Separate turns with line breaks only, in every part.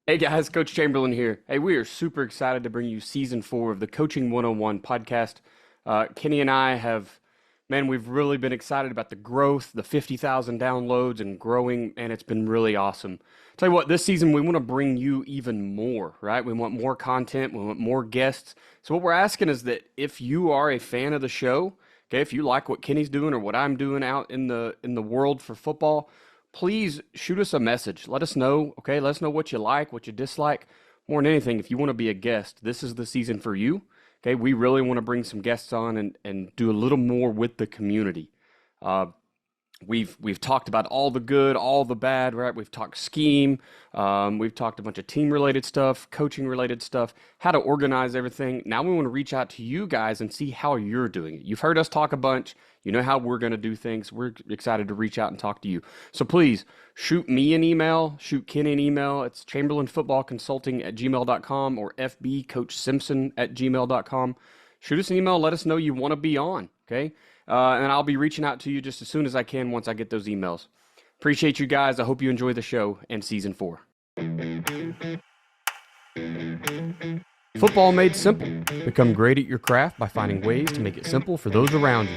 Hey guys, Coach Chamberlain here. Hey, we are super excited to bring you season 4 of the Coaching 101 podcast. Kenny and I have, man, we've really been excited about the growth, the 50,000 downloads and growing, and it's been really awesome. Tell you what, this season we want to bring you even more, right? We want more content, we want more guests. So what we're asking is that if you are a fan of the show, okay, if you like what Kenny's doing or what I'm doing out in the world for football, please shoot us a message. Let us know, okay? Let us know what you like, what you dislike. More than anything, if you want to be a guest, this is the season for you. Okay, we really want to bring some guests on and do a little more with the community. Uh, we've talked about all the good, all the bad, right? We've talked scheme, we've talked a bunch of team related stuff, coaching related stuff, how to organize everything. Now we want to reach out to you guys and see how you're doing it. You've heard us talk a bunch. You know how we're going to do things. We're excited to reach out and talk to you. So please shoot me an email, shoot Kenny an email. It's chamberlainfootballconsulting@gmail.com or fbcoachsimpson@gmail.com. Shoot us an email. Let us know you want to be on. Okay. And I'll be reaching out to you just as soon as I can once I get those emails. Appreciate you guys. I hope you enjoy the show and season 4. Football made simple. Become great at your craft by finding ways to make it simple for those around you.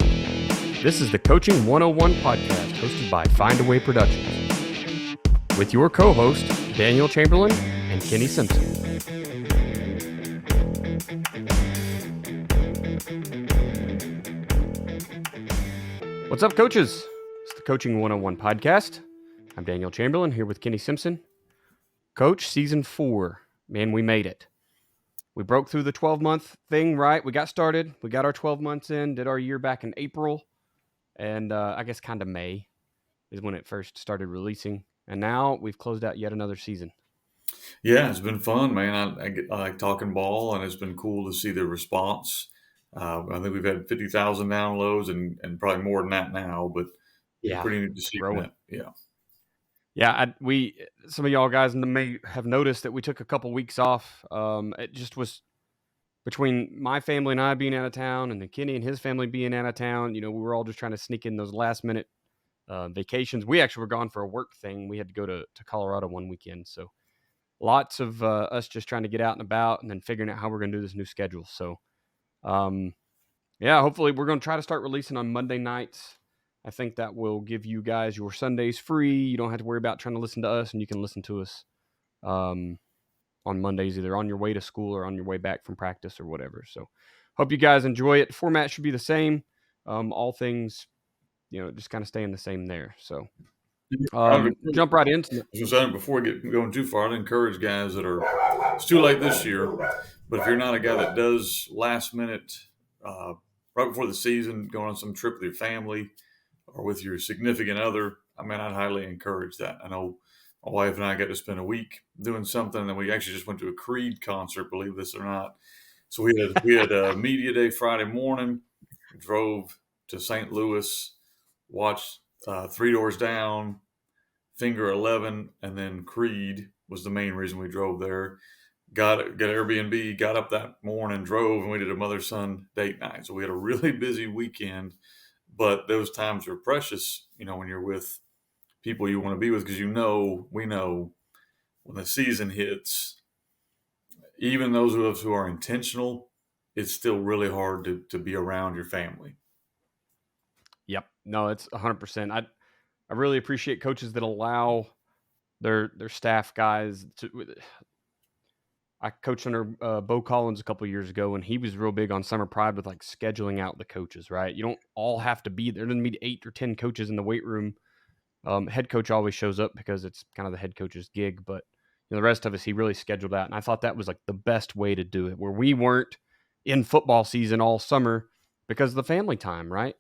This is the Coaching 101 podcast hosted by Findaway Productions with your co-host, Daniel Chamberlain and Kenny Simpson. What's up, coaches? It's the Coaching 101 podcast. I'm Daniel Chamberlain here with Kenny Simpson. Coach, season 4. Man, we made it. We broke through the 12-month thing, right? We got started. We got our 12 months in, did our year back in April. And I guess kind of May is when it first started releasing. And now we've closed out yet another season.
Yeah, it's been fun, man. I like talking ball, and it's been cool to see the response. I think we've had 50,000 downloads and probably more than that now, but
Yeah,
pretty neat to
it's
see
growing.
that. Yeah.
Yeah, some of y'all guys may have noticed that we took a couple weeks off. It just was between my family and I being out of town, and then Kenny and his family being out of town. You know, we were all just trying to sneak in those last minute vacations. We actually were gone for a work thing. We had to go to Colorado one weekend, so lots of us just trying to get out and about, and then figuring out how we're going to do this new schedule. So, um, yeah, hopefully we're going to try to start releasing on Monday nights. I think that will give you guys your Sundays free. You don't have to worry about trying to listen to us, and you can listen to us um, on Mondays, either on your way to school or on your way back from practice or whatever. So, hope you guys enjoy it. The format should be the same. All things, just kind of staying the same there. So,
I'd
jump right into it.
before we get going too far, I'd encourage guys that are, it's too late this year, but if you're not a guy that does last minute, uh, right before the season, going on some trip with your family or with your significant other, I mean, I'd highly encourage that. I know my wife and I got to spend a week doing something, and we actually just went to a Creed concert, believe this or not. So we had a media day Friday morning, drove to St. Louis, watched Three Doors Down, Finger 11, and then Creed was the main reason we drove there. Got Airbnb, got up that morning, drove, and we did a mother son date night. So we had a really busy weekend, but those times are precious, when you're with people you want to be with, because we know when the season hits, even those of us who are intentional, it's still really hard to be around your family.
Yep. No, it's 100%. I really appreciate coaches that allow their staff guys to. I coached under Bo Collins a couple years ago, and he was real big on Summer Pride with like scheduling out the coaches. Right, you don't all have to be there. Doesn't need 8 or 10 coaches in the weight room. Head coach always shows up because it's kind of the head coach's gig, but the rest of us he really scheduled out, and I thought that was like the best way to do it, where we weren't in football season all summer because of the family time, right?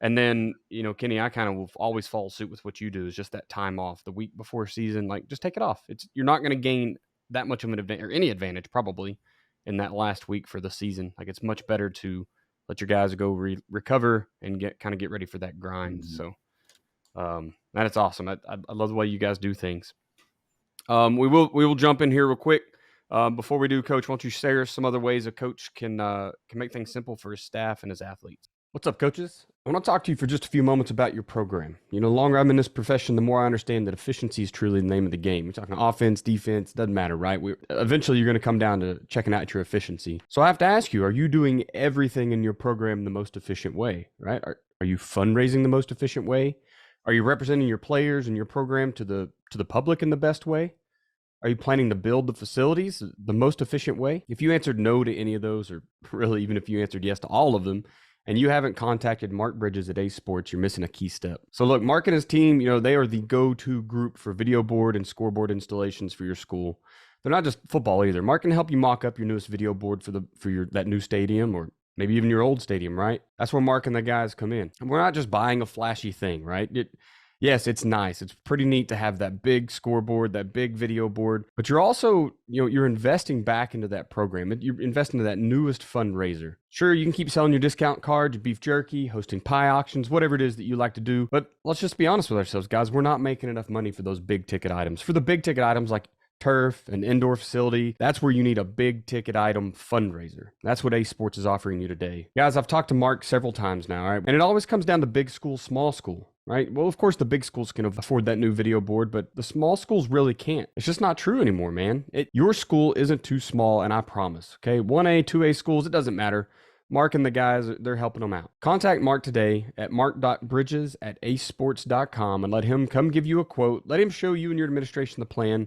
And then, Kenny, I kind of will always follow suit with what you do is just that time off the week before season. Like, just take it off. You're not going to gain that much of an advantage or any advantage probably in that last week for the season. Like, it's much better to let your guys go recover and get ready for that grind.
Mhm.
So, that is awesome. I love the way you guys do things. We will jump in here real quick. Before we do, Coach, why don't you share some other ways a coach can make things simple for his staff and his athletes? What's up, coaches? I want to talk to you for just a few moments about your program. The longer I'm in this profession, the more I understand that efficiency is truly the name of the game. You're talking offense, defense, doesn't matter, right? Eventually, you're going to come down to checking out your efficiency. So I have to ask you, are you doing everything in your program the most efficient way, right? Are you fundraising the most efficient way? Are you representing your players and your program to the public in the best way? Are you planning to build the facilities the most efficient way? If you answered no to any of those, or really even if you answered yes to all of them, and you haven't contacted Mark Bridges at Ace Sports, you're missing a key step. So look, Mark and his team, they are the go-to group for video board and scoreboard installations for your school. They're not just football either. Mark can help you mock up your newest video board for your that new stadium, or maybe even your old stadium, right? That's where Mark and the guys come in. And we're not just buying a flashy thing, right? Yes, it's nice. It's pretty neat to have that big scoreboard, that big video board, but you're also, you're investing back into that program. You're investing into that newest fundraiser. Sure, you can keep selling your discount cards, your beef jerky, hosting pie auctions, whatever it is that you like to do. But let's just be honest with ourselves, guys. We're not making enough money for those big ticket items. For the big ticket items like turf, an indoor facility, that's where you need a big ticket item fundraiser. That's what Ace Sports is offering you today. Guys, I've talked to Mark several times now, all right? And it always comes down to big school, small school, right? Well, of course, the big schools can afford that new video board, but the small schools really can't. It's just not true anymore, man. Your school isn't too small, and I promise, okay? 1A, 2A schools, it doesn't matter. Mark and the guys, they're helping them out. Contact Mark today at mark.bridges@acesports.com and let him come give you a quote. Let him show you and your administration the plan.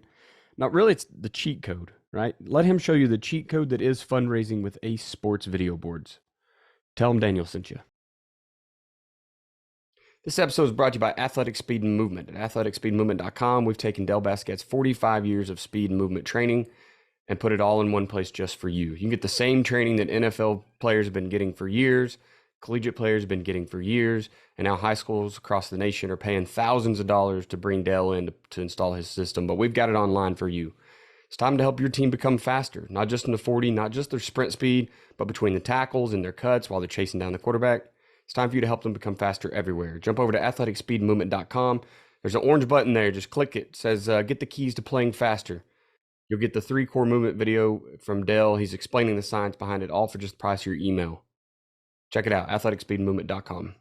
Now, really, it's the cheat code, right? Let him show you the cheat code that is fundraising with Ace Sports video boards. Tell him Daniel sent you. This episode is brought to you by Athletic Speed and Movement. At athleticspeedmovement.com, we've taken Del Basquet's 45 years of speed and movement training and put it all in one place just for you. You can get the same training that NFL players have been getting for years, collegiate players have been getting for years, and now high schools across the nation are paying thousands of dollars to bring Dell in to install his system, but we've got it online for you. It's time to help your team become faster, not just in the 40, not just their sprint speed, but between the tackles and their cuts while they're chasing down the quarterback. It's time for you to help them become faster everywhere. Jump over to athleticspeedmovement.com. There's an orange button there. Just click it. It says, get the keys to playing faster. You'll get the 3 core movement video from Dell. He's explaining the science behind it, all for just the price of your email. Check it out, athleticspeedmovement.com.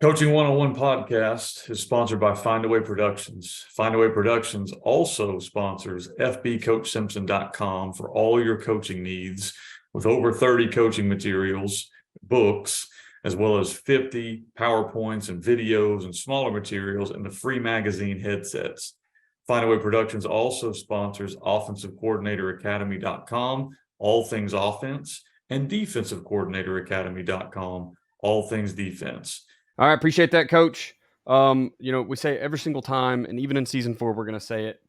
Coaching 101 podcast is sponsored by Findaway Productions. Findaway Productions also sponsors fbcoachsimpson.com for all your coaching needs, with over 30 coaching materials, books, as well as 50 PowerPoints and videos and smaller materials, and the free magazine headsets. Findaway Productions also sponsors offensivecoordinatoracademy.com, all things offense, and defensivecoordinatoracademy.com, all things defense.
All right, appreciate that, Coach. We say every single time, and even in season 4, we're going to say it.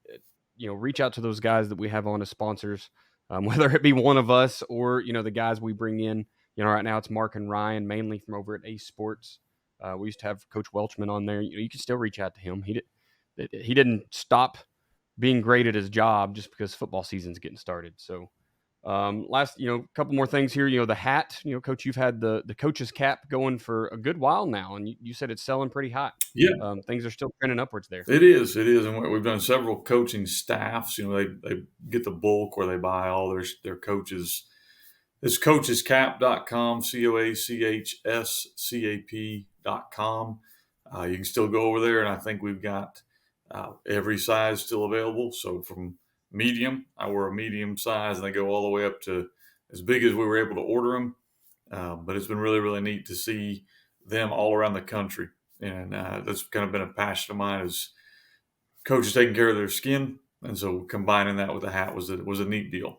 Reach out to those guys that we have on as sponsors, whether it be one of us or the guys we bring in. Right now it's Mark and Ryan, mainly from over at Ace Sports. We used to have Coach Welchman on there. You can still reach out to him. He didn't stop being great at his job just because football season's getting started. So. Last, couple more things here. The hat, Coach, you've had the coach's cap going for a good while now, and you said it's selling pretty hot.
Yeah.
Things are still trending upwards there.
It is, and we've done several coaching staffs. They get the bulk where they buy all their coaches. It's coachescap.com, coachscap.com. You can still go over there, and I think we've got every size still available. So from medium, I wear a medium size, and they go all the way up to as big as we were able to order them. But it's been really, really neat to see them all around the country. And that's kind of been a passion of mine, is coaches taking care of their skin. And so combining that with the hat was a neat deal.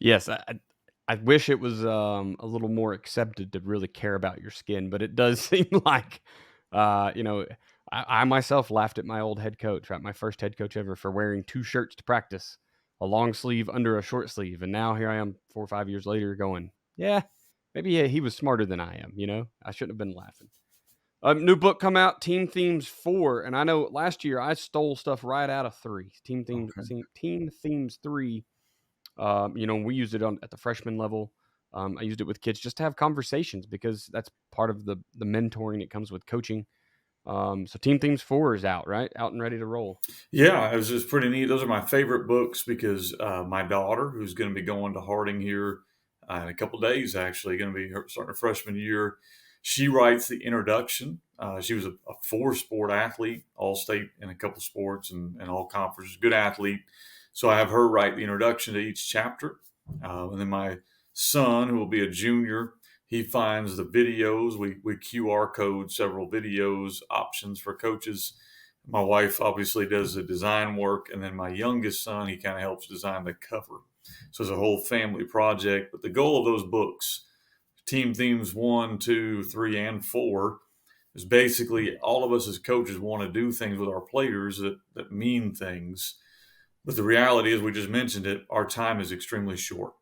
Yes, I wish it was a little more accepted to really care about your skin, but it does seem like, I myself laughed at my old head coach, right? My first head coach ever, for wearing 2 shirts to practice, a long sleeve under a short sleeve. And now here I am 4 or 5 years later going, yeah, maybe he was smarter than I am, I shouldn't have been laughing. New book come out, Team Themes 4. And I know last year I stole stuff right out of 3. Team Themes 3. We used it at the freshman level. I used it with kids just to have conversations, because that's part of the mentoring that comes with coaching. So Team Themes 4 is out, right? Out and ready to roll.
Yeah, it was just pretty neat. Those are my favorite books, because my daughter, who's going to be going to Harding here in a couple of days, actually going to be starting her freshman year, She writes the introduction. She was a four-sport athlete, all state in a couple sports and all conferences, good athlete. So I have her write the introduction to each chapter. And then my son, who will be a junior, he finds the videos. We QR code several videos, options for coaches. My wife obviously does the design work. And then my youngest son, he kind of helps design the cover. So it's a whole family project. But the goal of those books, Team Themes 1, 2, 3, and 4, is basically all of us as coaches want to do things with our players that mean things. But the reality is, we just mentioned it, our time is extremely short.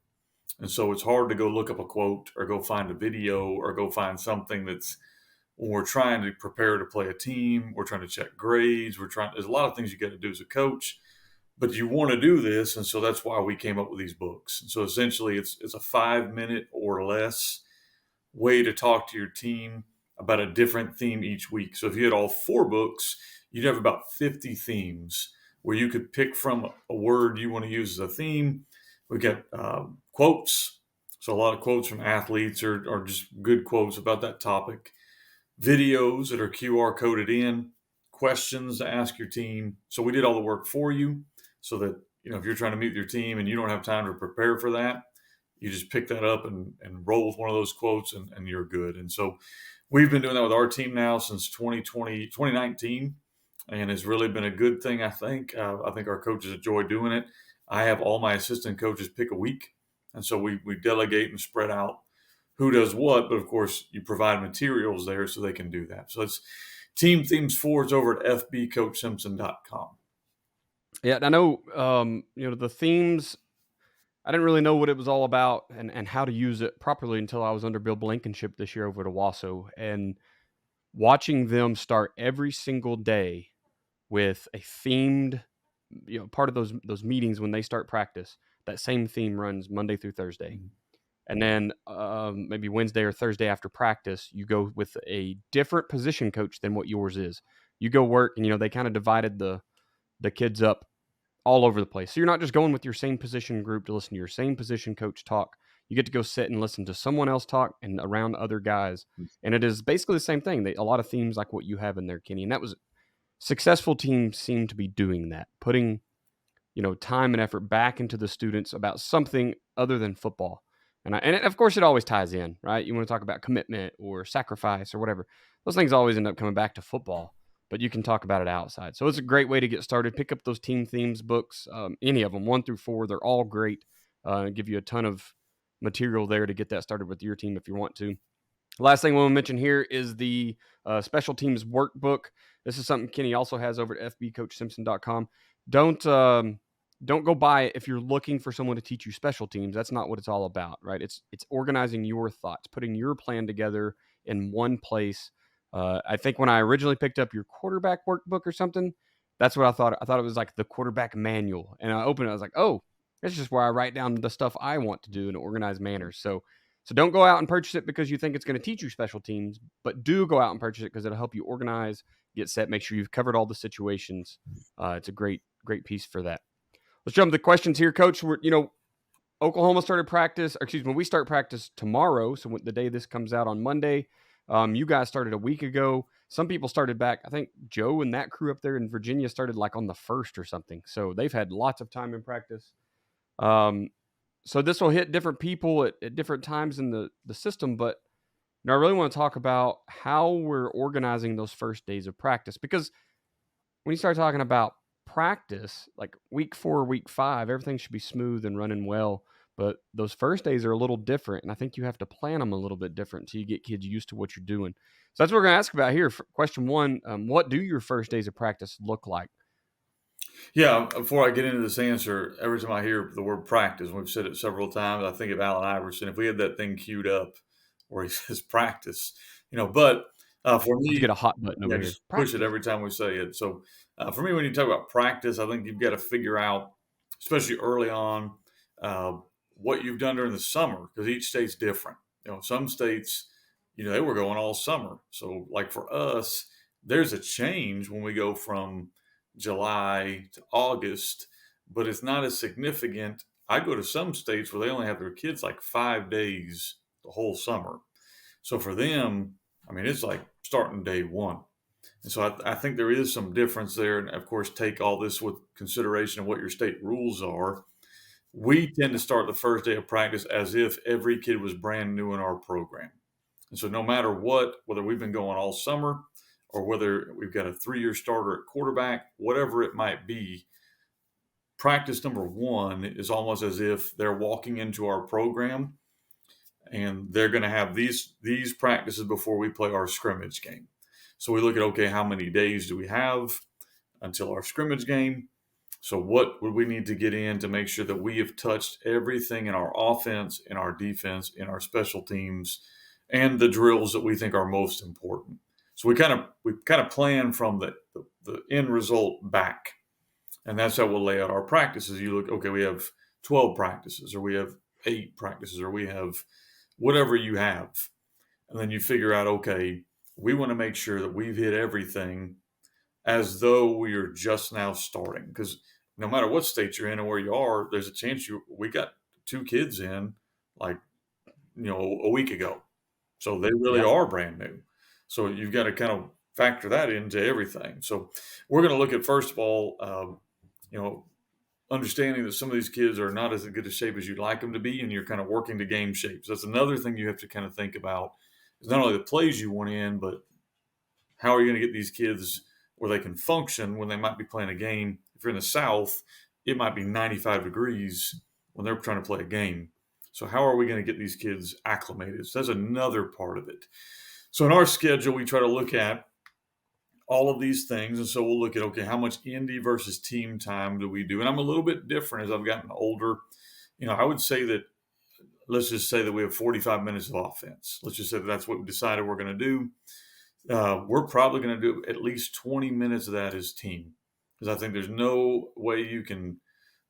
And so it's hard to go look up a quote or go find a video or go find something that's, when we're trying to prepare to play a team, we're trying to check grades, there's a lot of things you got to do as a coach, but you want to do this. And so that's why we came up with these books. And so essentially it's a 5 minute or less way to talk to your team about a different theme each week. So if you had all 4 books, you'd have about 50 themes where you could pick from a word you want to use as a theme. We got quotes. So a lot of quotes from athletes or just good quotes about that topic. Videos that are QR coded in, questions to ask your team. So we did all the work for you so that, if you're trying to meet with your team and you don't have time to prepare for that, you just pick that up and roll with one of those quotes and you're good. And so we've been doing that with our team now since 2019, and it's really been a good thing, I think. I think our coaches enjoy doing it. I have all my assistant coaches pick a week, and so we delegate and spread out who does what, but of course you provide materials there so they can do that. So it's Team Themes 4 is over at fbcoachsimpson.com.
Yeah, I know, the themes, I didn't really know what it was all about and how to use it properly until I was under Bill Blankenship this year over at Owasso, and watching them start every single day with a themed, part of those meetings when they start practice, that same theme runs Monday through Thursday. And then maybe Wednesday or Thursday after practice, you go with a different position coach than what yours is. You go work, and they kind of divided the kids up all over the place. So you're not just going with your same position group to listen to your same position coach talk. You get to go sit and listen to someone else talk and around other guys. And it is basically the same thing. A lot of themes like what you have in there, Kenny. And that was successful teams seem to be doing that, putting time and effort back into the students about something other than football. Of course, it always ties in, right? You want to talk about commitment or sacrifice or whatever. Those things always end up coming back to football, but you can talk about it outside. So it's a great way to get started. Pick up those team themes books, any of them, 1 through 4. They're all great. Give you a ton of material there to get that started with your team if you want to. Last thing we'll mention here is the special teams workbook. This is something Kenny also has over at fbcoachsimpson.com. Don't go buy it if you're looking for someone to teach you special teams. That's not what it's all about, right? It's organizing your thoughts, putting your plan together in one place. I think when I originally picked up your quarterback workbook or something, that's what I thought. I thought it was like the quarterback manual. And I opened it, I was like, oh, this is just where I write down the stuff I want to do in an organized manner. So don't go out and purchase it because you think it's going to teach you special teams, but do go out and purchase it because it'll help you organize, get set, make sure you've covered all the situations. It's a great piece for that. Let's jump to the questions here, Coach. Oklahoma started practice, we start practice tomorrow. So the day this comes out on Monday, you guys started a week ago. Some people started back, I think Joe and that crew up there in Virginia started like on the 1st or something. So they've had lots of time in practice. So this will hit different people at different times in the system, but I really want to talk about how we're organizing those first days of practice, because when you start talking about practice, like week 4, week 5, everything should be smooth and running well. But those first days are a little different, and I think you have to plan them a little bit different so you get kids used to what you're doing. So that's what we're going to ask about here. Question 1, what do your first days of practice look like?
Yeah, before I get into this answer, every time I hear the word practice, we've said it several times, I think of Allen Iverson. If we had that thing queued up where he says practice, but for
Let's
me,
get a hot button over here.
just push it every time we say it. So for me, when you talk about practice, I think you've got to figure out, especially early on, what you've done during the summer, because each state's different. Some states, they were going all summer. So like for us, there's a change when we go from July to August, but it's not as significant. I go to some states where they only have their kids like 5 days the whole summer. So for them, I mean, it's like starting day one. And so I think there is some difference there. And of course, take all this with consideration of what your state rules are. We tend to start the first day of practice as if every kid was brand new in our program. And so no matter what, whether we've been going all summer or whether we've got a 3-year starter at quarterback, whatever it might be, practice number one is almost as if they're walking into our program and they're going to have these practices before we play our scrimmage game. So we look at, okay, how many days do we have until our scrimmage game? So what would we need to get in to make sure that we have touched everything in our offense, in our defense, in our special teams, and the drills that we think are most important? So we kind of plan from the end result back, and that's how we'll lay out our practices. You look, okay, we have 12 practices, or we have 8 practices, or we have whatever you have, and then you figure out, okay, we want to make sure that we've hit everything as though we are just now starting. Because no matter what state you're in or where you are, there's a chance we got 2 kids in like, a week ago. So they really
Yeah.
are brand new. So you've got to kind of factor that into everything. So we're going to look at, first of all, understanding that some of these kids are not as good a shape as you'd like them to be, and you're kind of working to game shapes. That's another thing you have to kind of think about, is not only the plays you want in, but how are you going to get these kids where they can function when they might be playing a game? If you're in the South, it might be 95 degrees when they're trying to play a game. So how are we going to get these kids acclimated? So that's another part of it. So in our schedule, we try to look at all of these things. And so we'll look at, okay, how much indie versus team time do we do? And I'm a little bit different as I've gotten older. I would say that, let's just say that we have 45 minutes of offense. Let's just say that that's what we decided we're going to do. We're probably going to do at least 20 minutes of that as team, because I think there's no way you can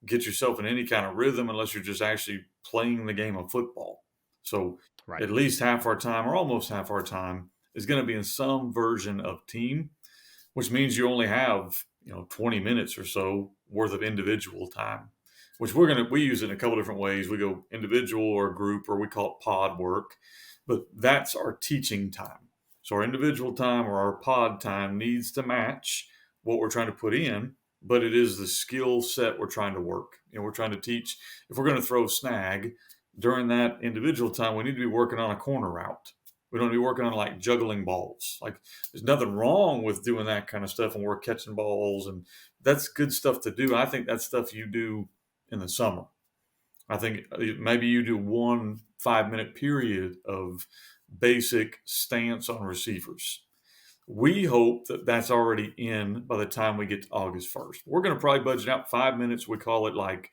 get yourself in any kind of rhythm unless you're just actually playing the game of football. So
Right.
at least half our time, or almost half our time, is going to be in some version of team, which means you only have 20 minutes or so worth of individual time, which we use it in a couple different ways. We go individual or group, or we call it pod work, but that's our teaching time. So our individual time or our pod time needs to match what we're trying to put in, but it is the skill set we're trying to work. We're trying to teach. If we're going to throw snag during that individual time, we need to be working on a corner route. We don't need to be working on like juggling balls. Like, there's nothing wrong with doing that kind of stuff, and we're catching balls, and that's good stuff to do. I think that's stuff you do in the summer. I think maybe you do 1 5-minute period of basic stance on receivers. We hope that that's already in by the time we get to August 1st. We're going to probably budget out 5 minutes. We call it like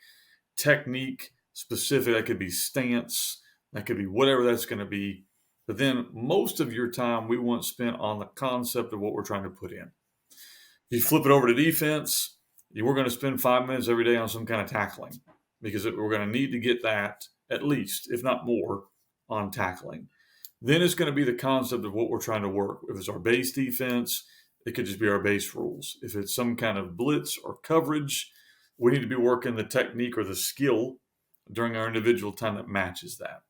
technique specific. That could be stance. That could be whatever that's going to be. But then most of your time we want spent on the concept of what we're trying to put in. If you flip it over to defense, we're going to spend 5 minutes every day on some kind of tackling, because we're going to need to get that at least, if not more, on tackling. Then it's going to be the concept of what we're trying to work. If it's our base defense, it could just be our base rules. If it's some kind of blitz or coverage, we need to be working the technique or the skill during our individual time that matches that.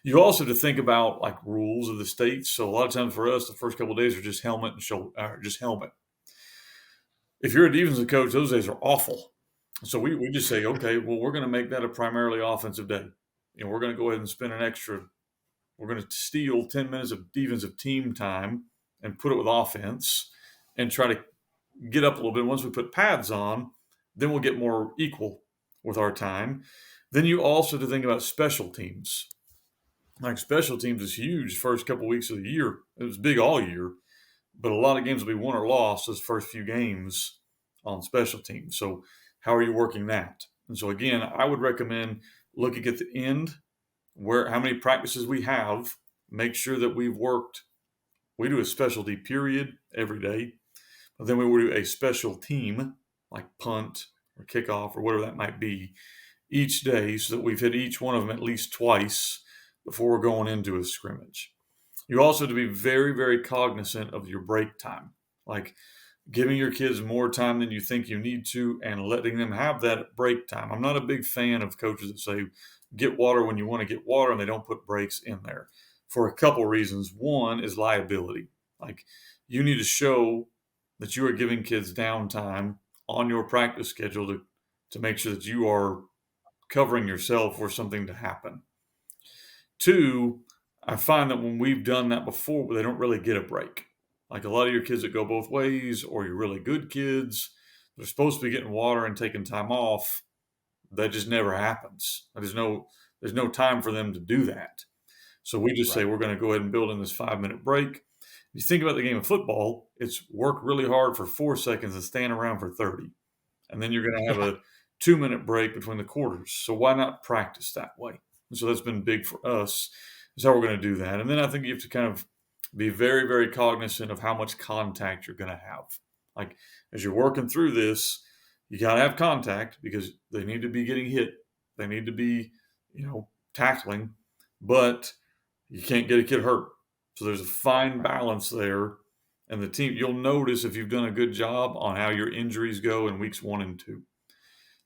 You also have to think about like rules of the states. So a lot of times for us, the first couple of days are just helmet and shoulder, just helmet. If you're a defensive coach, those days are awful. So we just say, okay, well, we're going to make that a primarily offensive day. We're going to go ahead and spend we're going to steal 10 minutes of defensive team time and put it with offense and try to get up a little bit. Once we put pads on, then we'll get more equal with our time. Then you also have to think about special teams. Like, special teams is huge first couple weeks of the year. It was big all year, but a lot of games will be won or lost those first few games on special teams. So how are you working that? And so again, I would recommend looking at the end, how many practices we have, make sure that we do a specialty period every day, but then we will do a special team like punt or kickoff or whatever that might be each day, so that we've hit each one of them at least twice before we're going into a scrimmage. You also have to be very, very cognizant of your break time, like giving your kids more time than you think you need to and letting them have that break time. I'm not a big fan of coaches that say, get water when you want to get water, and they don't put breaks in there. for a couple reasons. One is liability. Like, you need to show that you are giving kids downtime on your practice schedule to make sure that you are covering yourself for something to happen. Two, I find that when we've done that before, they don't really get a break. Like, a lot of your kids that go both ways, or your really good kids, they're supposed to be getting water and taking time off. That just never happens. There's no time for them to do that. So we just say
Right.
we're going to go ahead and build in this 5 minute break. You think about the game of football, it's work really hard for 4 seconds and stand around for 30. And then you're going to have
Yeah.
a 2 minute break between the quarters. So why not practice that way? And so that's been big for us, is how we're going to do that. And then I think you have to kind of be very, very cognizant of how much contact you're going to have. Like, as you're working through this, you got to have contact because they need to be getting hit. They need to be, tackling, but you can't get a kid hurt. So there's a fine balance there. And the team, you'll notice if you've done a good job on how your injuries go in weeks 1 and 2.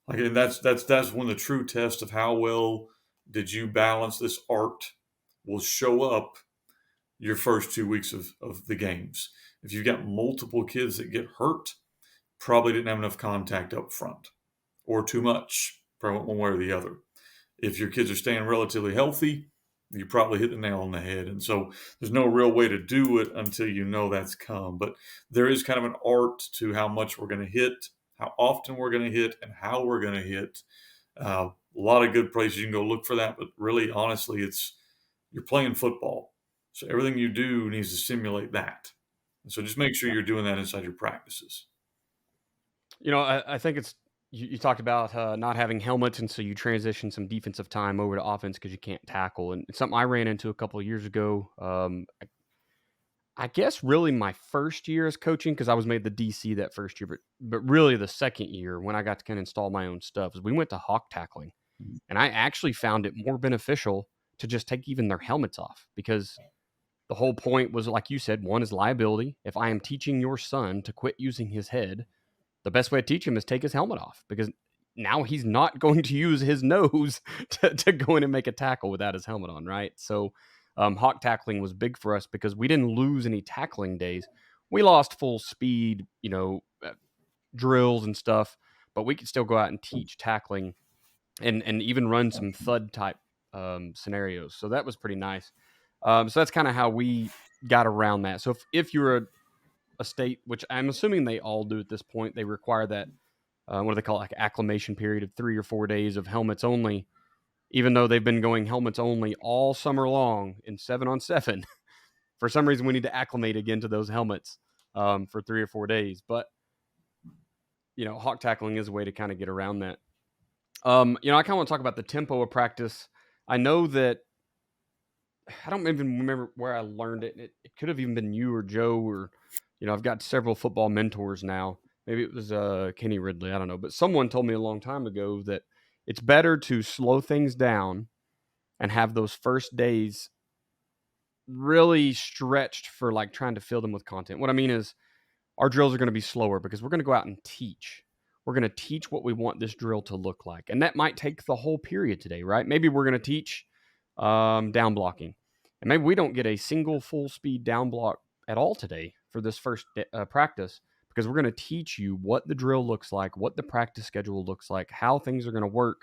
Like, and that's when the true test of how well did you balance this art will show up your first 2 weeks of the games. If you've got multiple kids that get hurt, probably didn't have enough contact up front, or too much, probably one way or the other. If your kids are staying relatively healthy, you probably hit the nail on the head. And so there's no real way to do it until you know that's come. But there is kind of an art to how much we're going to hit, how often we're going to hit, and how we're going to hit. A lot of good places you can go look for that. But really, honestly, you're playing football. So everything you do needs to simulate that. And so just make sure you're doing that inside your practices.
I think you talked about not having helmets, and so you transition some defensive time over to offense because you can't tackle. And it's something I ran into a couple of years ago. I guess really my first year as coaching, because I was made the DC that first year, but really the second year when I got to kind of install my own stuff is we went to hawk tackling, and I actually found it more beneficial to just take even their helmets off because the whole point was, like you said, one is liability. If I am teaching your son to quit using his head, the best way to teach him is take his helmet off because now he's not going to use his nose to go in and make a tackle without his helmet on, right? So hawk tackling was big for us because we didn't lose any tackling days. We lost full speed, drills and stuff, but we could still go out and teach tackling and even run some thud type scenarios. So that was pretty nice. So that's kind of how we got around that. So if you're a state, which I'm assuming they all do at this point, they require that what do they call it, like acclimation period of 3 or 4 days of helmets only, even though they've been going helmets only all summer long in 7-on-7. For some reason, we need to acclimate again to those helmets for 3 or 4 days. But hawk tackling is a way to kind of get around that. I kind of want to talk about the tempo of practice. I know that I don't even remember where I learned it. It could have even been you or Joe or, I've got several football mentors now. Maybe it was Kenny Ridley. I don't know. But someone told me a long time ago that it's better to slow things down and have those first days really stretched for like trying to fill them with content. What I mean is our drills are going to be slower because we're going to go out and teach. We're going to teach what we want this drill to look like. And that might take the whole period today, right? Maybe we're going to teach down blocking. And maybe we don't get a single full speed down block at all today for this first practice because we're going to teach you what the drill looks like, what the practice schedule looks like, how things are going to work.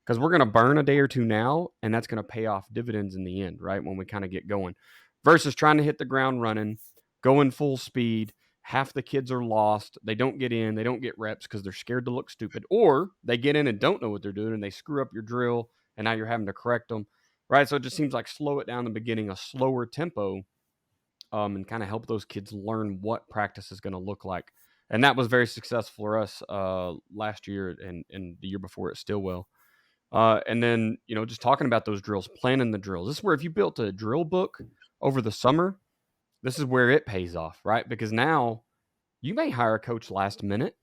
Because we're going to burn a day or two now, and that's going to pay off dividends in the end, right? When we kind of get going versus trying to hit the ground running, going full speed. Half the kids are lost. They don't get in. They don't get reps because they're scared to look stupid. Or they get in and don't know what they're doing, and they screw up your drill, and now you're having to correct them, right? So it just seems like slow it down in the beginning, a slower tempo, and kind of help those kids learn what practice is going to look like. And that was very successful for us last year and the year before at Stillwell. And then, just talking about those drills, planning the drills. This is where if you built a drill book over the summer, this is where it pays off, right? Because now you may hire a coach last minute.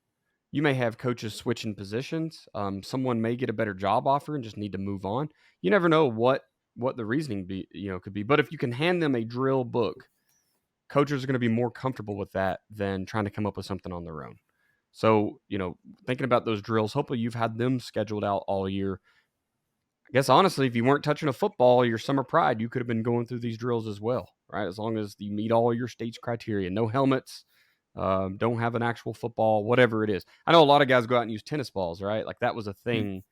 You may have coaches switching positions. Someone may get a better job offer and just need to move on. You never know what the reasoning could be. But if you can hand them a drill book, coaches are going to be more comfortable with that than trying to come up with something on their own. So, thinking about those drills, hopefully you've had them scheduled out all year. I guess honestly, if you weren't touching a football, your summer pride, you could have been going through these drills as well, right? As long as you meet all your state's criteria, no helmets, don't have an actual football, whatever it is. I know a lot of guys go out and use tennis balls, right? Like that was a
Yeah.
thing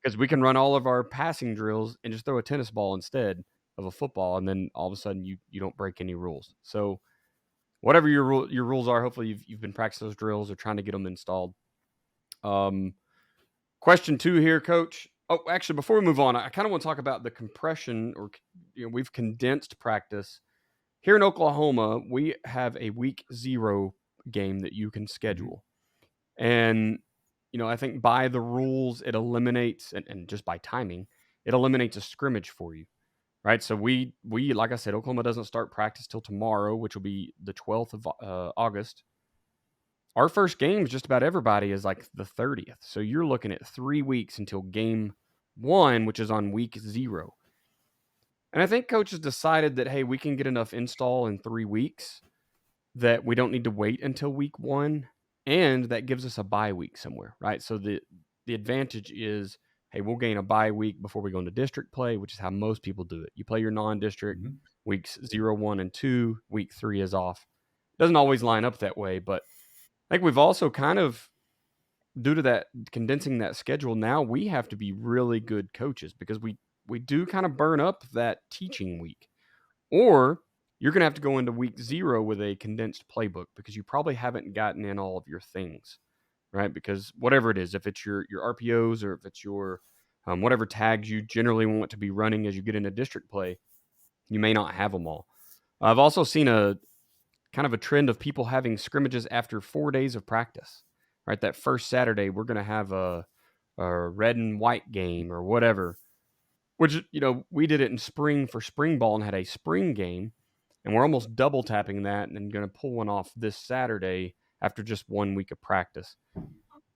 because we can run all of our passing drills and just throw a tennis ball instead of a football, and then all of a sudden you don't break any rules. So whatever your rules are, hopefully you've been practicing those drills or trying to get them installed. Um, Question two here, Coach. Oh, actually, before we move on, I kind of want to talk about the compression, or we've condensed practice here in Oklahoma. We have a week 0 game that you can
Mhm.
schedule, and I think by the rules it eliminates, and just by timing, it eliminates a scrimmage for you, right? So we like I said, Oklahoma doesn't start practice till tomorrow, which will be the 12th of August. Our first game, just about everybody, is like the 30th. So you're looking at 3 weeks until game 1, which is on week 0. And I think coaches decided that, hey, we can get enough install in 3 weeks that we don't need to wait until week 1. And that gives us a bye week somewhere, right? So the advantage is, hey, we'll gain a bye week before we go into district play, which is how most people do it. You play your non-district
Mhm.
weeks 0, 1, and 2. Week 3 is off. Doesn't always line up that way, but I think we've also kind of, due to that condensing that schedule, now we have to be really good coaches because we do kind of burn up that teaching week. Or you're going to have to go into week 0 with a condensed playbook because you probably haven't gotten in all of your things, right? Because whatever it is, if it's your RPOs or if it's your whatever tags you generally want to be running as you get into district play, you may not have them all. I've also seen a kind of a trend of people having scrimmages after 4 days of practice. Right, that first Saturday we're going to have a red and white game or whatever. Which we did it in spring for spring ball and had a spring game, and we're almost double tapping that and going to pull one off this Saturday after just 1 week of practice.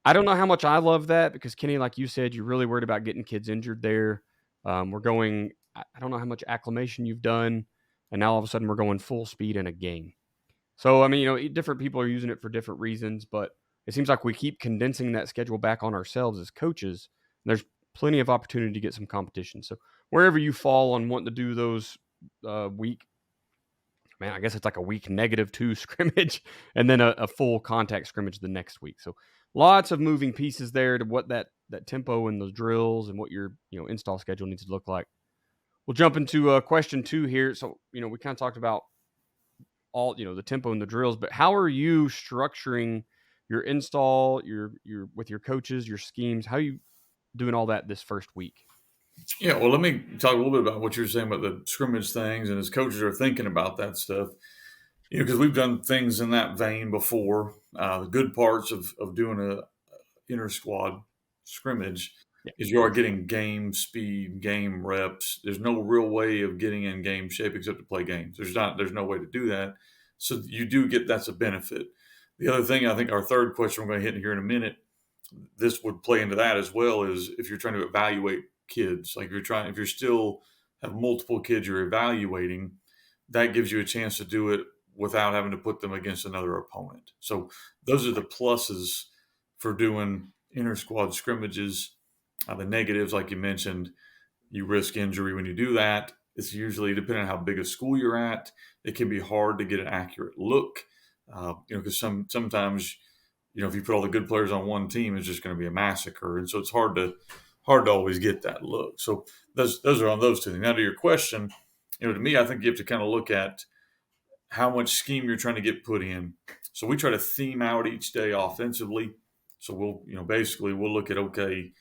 I don't know how much I love that because Kenny, like you said, you're really worried about getting kids injured there. We're going. I don't know how much acclimation you've done, and now all of a sudden we're going full speed in a game. So, I mean, different people are using it for different reasons, but it seems like we keep condensing that schedule back on ourselves as coaches. There's plenty of opportunity to get some competition. So, wherever you fall on wanting to do those week, man, I guess it's like a week -2 scrimmage and then a full contact scrimmage the next week. So, lots of moving pieces there to what that tempo and those drills and what your install schedule needs to look like. We'll jump into question 2 here. So, we kind of talked about all the tempo and the drills, but how are you structuring your install, your with your coaches, your schemes? How are you doing all that this first week?
Yeah, well, let me talk a little bit about what you're saying about the scrimmage things, and as coaches are thinking about that stuff, because we've done things in that vein before. The good parts of doing a inter squad scrimmage
Yeah,
is you are getting game speed, game reps. There's no real way of getting in game shape except to play games. There's no way to do that. So you do get that's a benefit. The other thing I think our third question we're going to hit here in a minute, this would play into that as well, is if you're trying to evaluate kids, like if you're still have multiple kids you're evaluating, that gives you a chance to do it without having to put them against another opponent. So those are the pluses for doing inter squad scrimmages. The negatives, like you mentioned, you risk injury when you do that. It's usually, depending on how big a school you're at, it can be hard to get an accurate look. Because sometimes, if you put all the good players on one team, it's just going to be a massacre, and so it's hard to always get that look. So those are on those two things. Now to your question, to me, I think you have to kind of look at how much scheme you're trying to get put in. So we try to theme out each day offensively. So basically we'll look at, okay,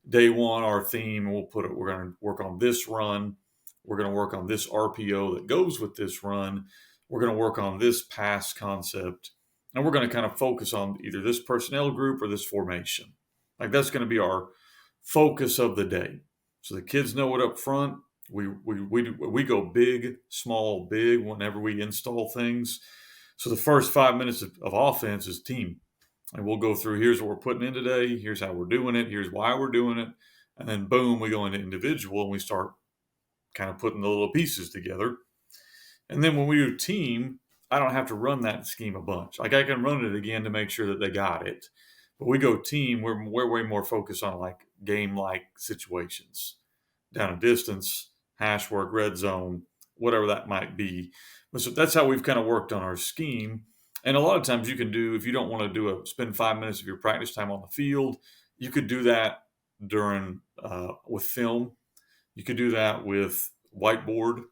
day one, our theme, we're going to work on this run. We're going to work on this RPO that goes with this run. We're going to work on this pass concept. And we're going to kind of focus on either this personnel group or this formation. Like that's going to be our focus of the day. So the kids know it up front. We go big, small, big whenever we install things. So the first 5 minutes of offense is team. And we'll go through, here's what we're putting in today, here's how we're doing it, here's why we're doing it. And then boom, we go into individual and we start kind of putting the little pieces together. And then when we do team, I don't have to run that scheme a bunch. Like I can run it again to make sure that they got it. But we go team, we're way more focused on like game like situations. down and distance, hash work, red zone, whatever that might be. So that's how we've kind of worked on our scheme. And a lot of times you can do, if you don't want to spend 5 minutes of your practice time on the field, you could do that during with film. You could do that with whiteboard.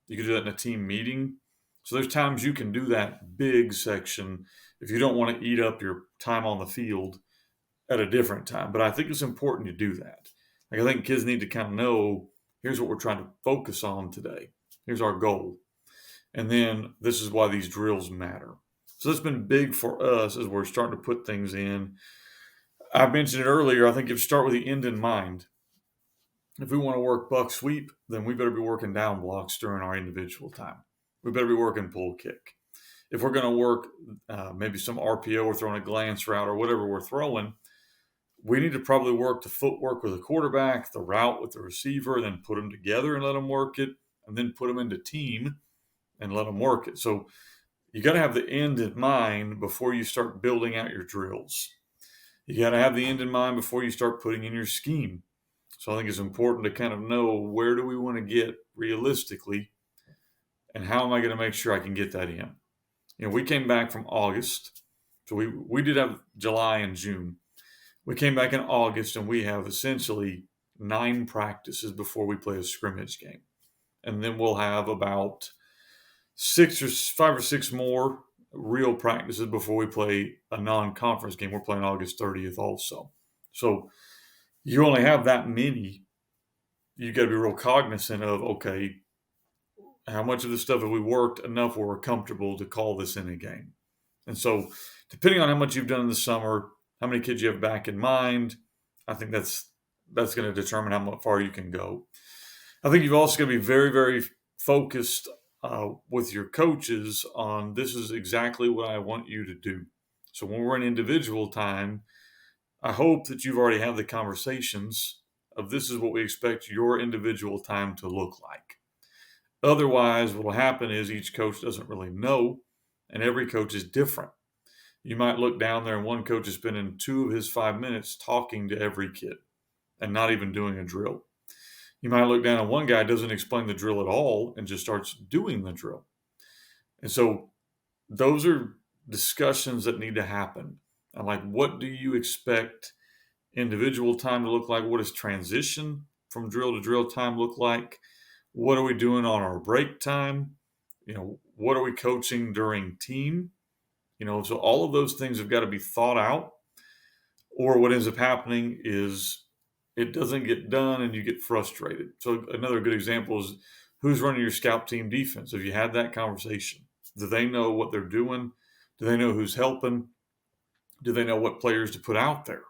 You could do that in a team meeting. So there's times you can do that big section if you don't want to eat up your time on the field at a different time. But I think it's important to do that. Like, I think kids need to kind of know, here's what we're trying to focus on today. Here's our goal. And then this is why these drills matter. So that's been big for us as we're starting to put things in. I mentioned it earlier. I think if you start with the end in mind, if we want to work buck sweep, then we better be working down blocks during our individual time. We better be working pull kick. If we're going to work maybe some RPO or throwing a glance route or whatever we're throwing, we need to probably work the footwork with the quarterback, the route with the receiver, then put them together and let them work it, and then put them into team and let them work it. So you got to have the end in mind before you start building out your drills. You got to have the end in mind before you start putting in your scheme. So I think it's important to kind of know, where do we want to get realistically, and how am I going to make sure I can get that in? You know, we came back from August, so we did have July and June. We came back in August, and we have essentially 9 practices before we play a scrimmage game. And then we'll have about 5 or 6 more real practices before we play a non-conference game. We're playing August 30th also. So you only have that many. You got to be real cognizant of, okay, how much of this stuff have we worked enough where we're comfortable to call this in a game? And so depending on how much you've done in the summer, how many kids you have back in mind, I think that's going to determine how far you can go. I think you've also got to be very, very focused with your coaches on, this is exactly what I want you to do. So when we're in individual time, I hope that you've already had the conversations of, this is what we expect your individual time to look like. Otherwise, what will happen is each coach doesn't really know, and every coach is different. You might look down there and one coach is spending 2 of his 5 minutes talking to every kid and not even doing a drill. You might look down and one guy doesn't explain the drill at all and just starts doing the drill. And so those are discussions that need to happen. And like, what do you expect individual time to look like? What does transition from drill to drill time look like? What are we doing on our break time? You know, what are we coaching during team? You know, so all of those things have got to be thought out. Or what ends up happening is it doesn't get done and you get frustrated. So another good example is, who's running your scout team defense? Have you had that conversation? Do they know what they're doing? Do they know who's helping? Do they know what players to put out there?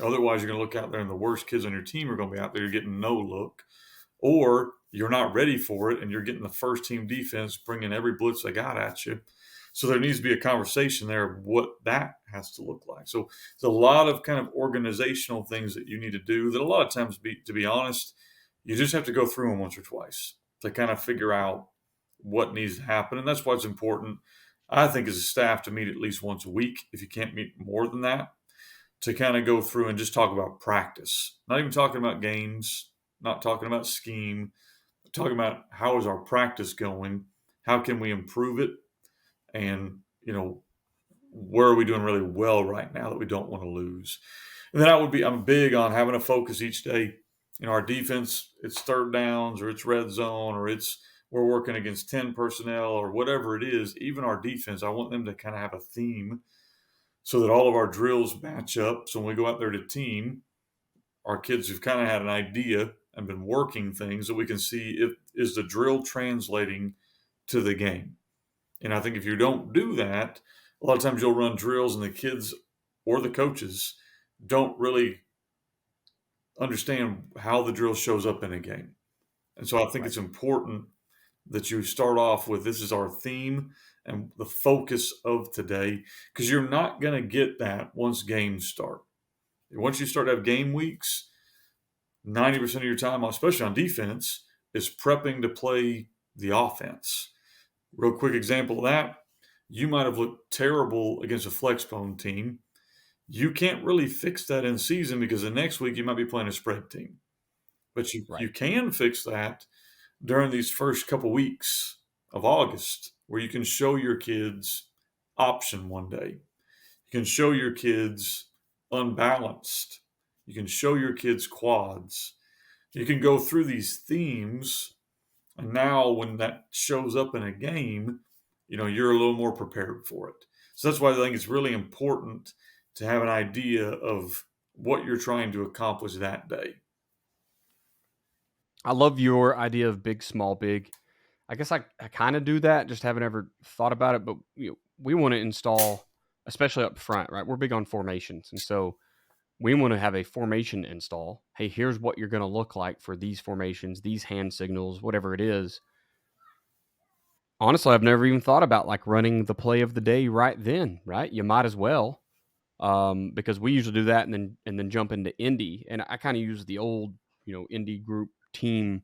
Otherwise, you're going to look out there and the worst kids on your team are going to be out there. You're getting no look. Or you're not ready for it and you're getting the first team defense bringing every blitz they got at you. So there needs to be a conversation there of what that has to look like. So there's a lot of kind of organizational things that you need to do that a lot of times, to be honest, you just have to go through them once or twice to kind of figure out what needs to happen. And that's why it's important, I think, as a staff, to meet at least once a week, if you can't meet more than that, to kind of go through and just talk about practice. Not even talking about games, not talking about scheme, but talking about, how is our practice going? How can we improve it? And, you know, where are we doing really well right now that we don't want to lose? And then I'm big on having a focus each day. You know, our defense, it's third downs or it's red zone or we're working against 10 personnel or whatever it is. Even our defense, I want them to kind of have a theme so that all of our drills match up. So when we go out there to team, our kids have kind of had an idea and been working things that we can see, is the drill translating to the game. And I think if you don't do that, a lot of times you'll run drills and the kids or the coaches don't really understand how the drill shows up in a game. And so I think it's important that you start off with, this is our theme and the focus of today, because you're not going to get that once games start. Once you start to have game weeks, 90% of your time, especially on defense, is prepping to play the offense. Real quick example of that, you might have looked terrible against a flexbone team. You can't really fix that in season because the next week you might be playing a spread team. But you
Right.
can fix that during these first couple weeks of August, where you can show your kids option one day. You can show your kids unbalanced. You can show your kids quads. You can go through these themes. And now, when that shows up in a game, you're a little more prepared for it. So that's why I think it's really important to have an idea of what you're trying to accomplish that day.
I love your idea of big, small, big. I guess I kind of do that, just haven't ever thought about it. But we want to install, especially up front, right? We're big on formations, and so we want to have a formation install. Hey, here's what you're going to look like for these formations, these hand signals, whatever it is. Honestly, I've never even thought about like running the play of the day right then. Right? You might as well, because we usually do that and then jump into Indy, and I kind of use the old Indy group team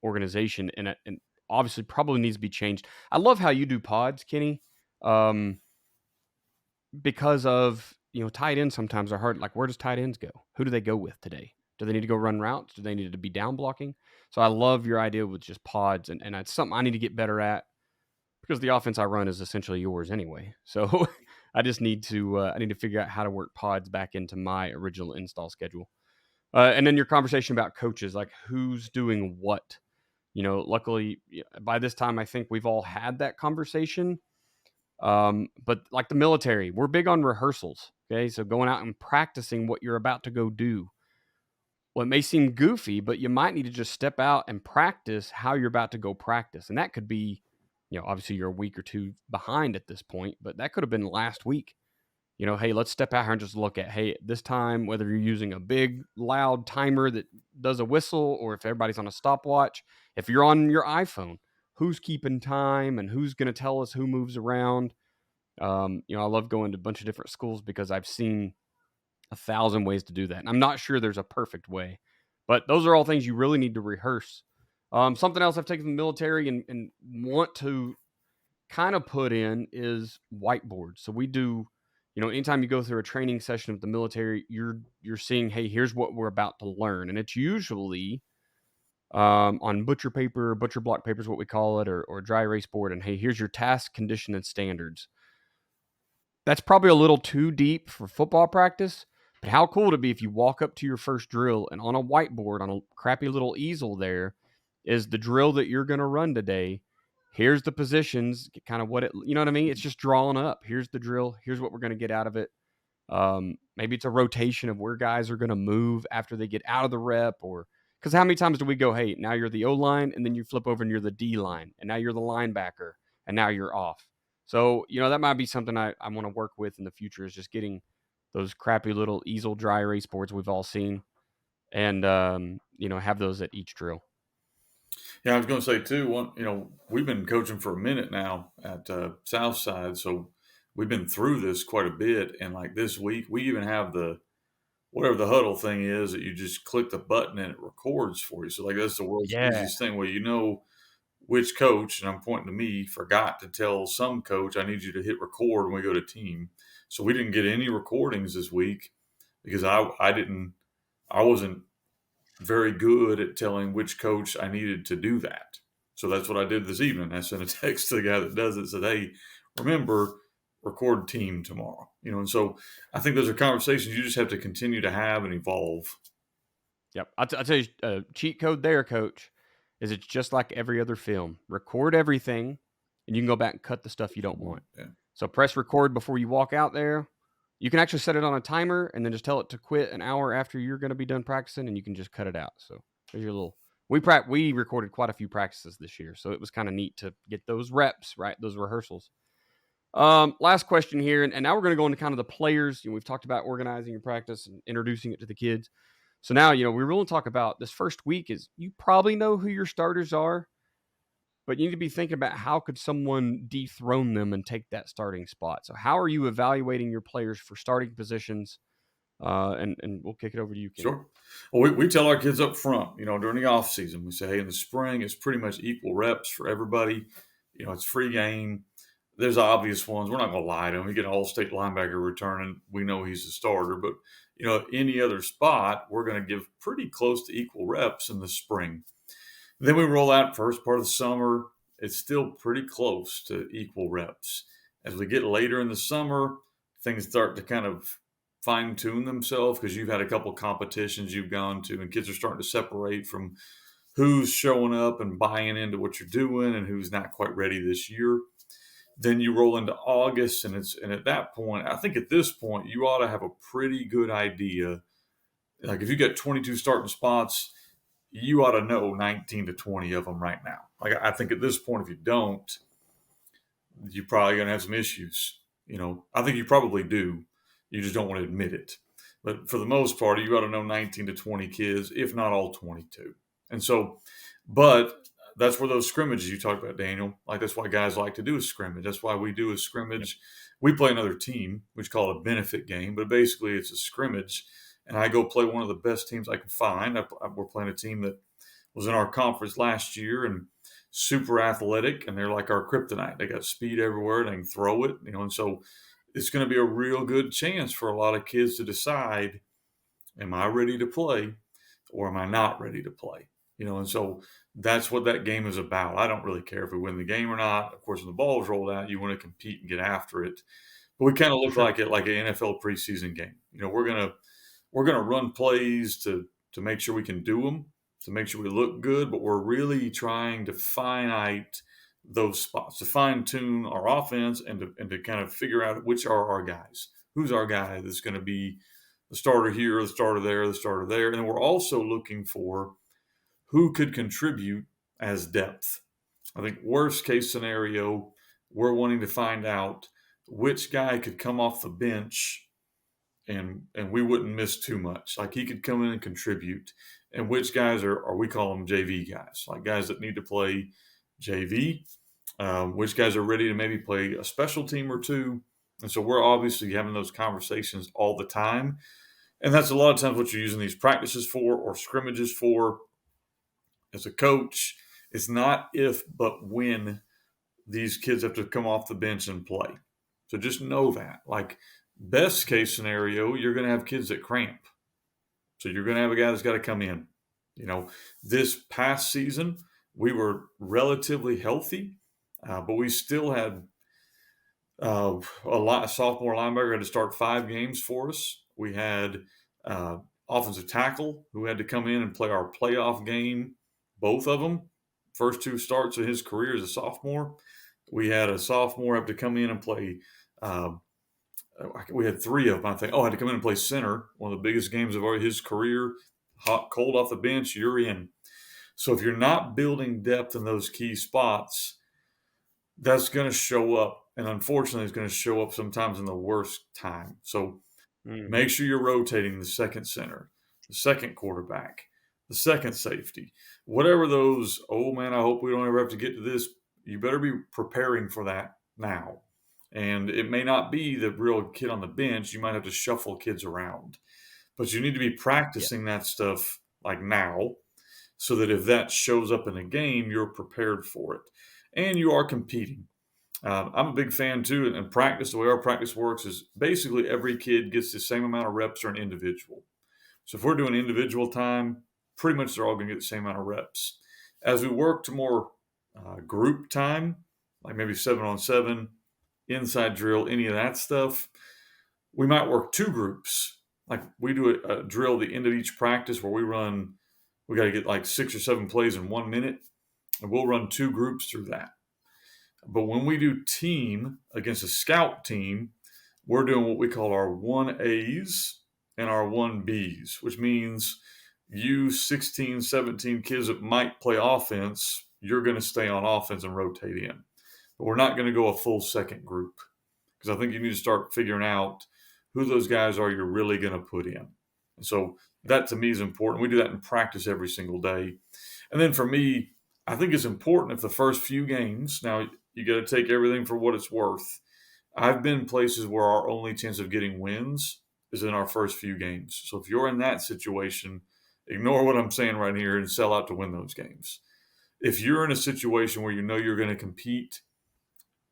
organization, and obviously probably needs to be changed. I love how you do pods, Kenny, um, because of tight ends sometimes are hard. Like, where does tight ends go? Who do they go with today? Do they need to go run routes? Do they need to be down blocking? So I love your idea with just pods, and it's something I need to get better at because the offense I run is essentially yours anyway. So I need to figure out how to work pods back into my original install schedule. And then your conversation about coaches, like who's doing what. Luckily by this time, I think we've all had that conversation. But like the military, we're big on rehearsals. Okay. So going out and practicing what you're about to go do. Well, it may seem goofy, but you might need to just step out and practice how you're about to go practice. And that could be, obviously you're a week or two behind at this point, but that could have been last week. Hey, let's step out here and just look at, hey, this time, whether you're using a big, loud timer that does a whistle or if everybody's on a stopwatch, if you're on your iPhone, who's keeping time and who's going to tell us who moves around? I love going to a bunch of different schools because I've seen 1,000 ways to do that. And I'm not sure there's a perfect way, but those are all things you really need to rehearse. Something else I've taken from the military and want to kind of put in is whiteboards. So we do, anytime you go through a training session with the military, you're seeing, hey, here's what we're about to learn, and it's usually on butcher block paper is what we call it, or dry erase board, and hey, here's your task, condition, and standards. That's probably a little too deep for football practice, but how cool would it be if you walk up to your first drill and on a whiteboard on a crappy little easel there is the drill that you're going to run today. Here's the positions, kind of what it, you know what I mean? It's just drawing up. Here's the drill. Here's what we're going to get out of it. Maybe it's a rotation of where guys are going to move after they get out of the rep, or because how many times do we go, hey, now you're the O line, and then you flip over and you're the D line, and now you're the linebacker, and now you're off. So, that might be something I want to work with in the future is just getting those crappy little easel dry erase boards we've all seen and, have those at each drill.
Yeah, I was going to say too. We've been coaching for a minute now at Southside, so we've been through this quite a bit. And like this week, we even have the whatever the huddle thing is that you just click the button and it records for you. So like that's the world's
Yeah.
easiest thing. Where which coach, and I'm pointing to me, forgot to tell some coach I need you to hit record when we go to team. So we didn't get any recordings this week because I wasn't very good at telling which coach I needed to do that. So that's what I did this evening. I sent a text to the guy that does it, said, hey, remember, record team tomorrow. And so I think those are conversations you just have to continue to have and evolve.
Yep. I'll tell you, cheat code there, coach, is it's just like every other film. Record everything, and you can go back and cut the stuff you don't want.
Yeah.
So press record before you walk out there. You can actually set it on a timer and then just tell it to quit an hour after you're going to be done practicing, and you can just cut it out. So there's your little. We recorded quite a few practices this year, so it was kind of neat to get those reps, right? Those rehearsals. Last question here, and now we're going to go into kind of the players. We've talked about organizing your practice and introducing it to the kids. So now, we really talk about this first week is you probably know who your starters are, but you need to be thinking about how could someone dethrone them and take that starting spot. So how are you evaluating your players for starting positions? And we'll kick it over to you, Kenny.
Sure. Well, we tell our kids up front, during the off season, we say, hey, in the spring, it's pretty much equal reps for everybody. It's free game. There's obvious ones. We're not going to lie to them. We get an all-state linebacker returning. We know he's a starter, but any other spot, we're going to give pretty close to equal reps in the spring. Then we roll out first part of the summer. It's still pretty close to equal reps. As we get later in the summer, things start to kind of fine tune themselves because you've had a couple competitions you've gone to, and kids are starting to separate from who's showing up and buying into what you're doing and who's not quite ready this year. Then you roll into August, and at that point, I think at this point, you ought to have a pretty good idea. Like if you get 22 starting spots, you ought to know 19 to 20 of them right now. Like I think at this point, if you don't, you're probably going to have some issues. I think you probably do. You just don't want to admit it. But for the most part, you ought to know 19 to 20 kids, if not all 22. And so, but that's where those scrimmages you talked about, Daniel. Like that's why guys like to do a scrimmage. That's why we do a scrimmage. We play another team, which is called a benefit game, but basically it's a scrimmage. And I go play one of the best teams I can find. We're playing a team that was in our conference last year and super athletic, and they're like our kryptonite. They got speed everywhere, they can throw it, and so it's going to be a real good chance for a lot of kids to decide, am I ready to play or am I not ready to play? And so that's what that game is about. I don't really care if we win the game or not. Of course, when the ball is rolled out, you want to compete and get after it. But we kind of
For
look
sure.
like it like an NFL preseason game. We're gonna run plays to make sure we can do them, to make sure we look good, but we're really trying to finite those spots, to fine tune our offense and to kind of figure out which are our guys. Who's our guy that's going to be the starter here, the starter there, the starter there. And then we're also looking for who could contribute as depth. I think worst case scenario, we're wanting to find out which guy could come off the bench and we wouldn't miss too much. Like he could come in and contribute. And which guys are we call them JV guys, like guys that need to play JV, which guys are ready to maybe play a special team or two. And so we're obviously having those conversations all the time. And that's a lot of times what you're using these practices for or scrimmages for. As a coach, it's not if, but when these kids have to come off the bench and play. So just know that. Like, best case scenario, you're going to have kids that cramp. So you're going to have a guy that's got to come in. This past season, we were relatively healthy, but we still had a sophomore linebacker had to start 5 games for us. We had offensive tackle who had to come in and play our playoff game, both of them. First 2 starts of his career as a sophomore. We had a sophomore have to come in and play. We had 3 of them, I think. Had to come in and play center, one of the biggest games of his career. Hot, cold off the bench, you're in. So if you're not building depth in those key spots, that's going to show up. And unfortunately, it's going to show up sometimes in the worst time. So make sure you're rotating the second center, the second quarterback, the second safety. Whatever those, I hope we don't ever have to get to this. You better be preparing for that now. And it may not be the real kid on the bench. You might have to shuffle kids around. But you need to be practicing that stuff like now so that if that shows up in a game, you're prepared for it. And you are competing. I'm a big fan, too, and practice, the way our practice works is basically every kid gets the same amount of reps or an individual. So if we're doing individual time, pretty much they're all going to get the same amount of reps. As we work to more group time, like maybe 7-on-7, inside drill, any of that stuff, we might work 2 groups. Like we do a drill at the end of each practice where we got to get like 6 or 7 plays in 1 minute, and we'll run 2 groups through that. But when we do team against a scout team, we're doing what we call our 1As and our 1Bs, which means you 16, 17 kids that might play offense, you're going to stay on offense and rotate in. But we're not going to go a full second group because I think you need to start figuring out who those guys are you're really going to put in. And so that to me is important. We do that in practice every single day. And then for me, I think it's important if the first few games, now you got to take everything for what it's worth. I've been places where our only chance of getting wins is in our first few games. So if you're in that situation, ignore what I'm saying right here and sell out to win those games. If you're in a situation where you know you're going to compete,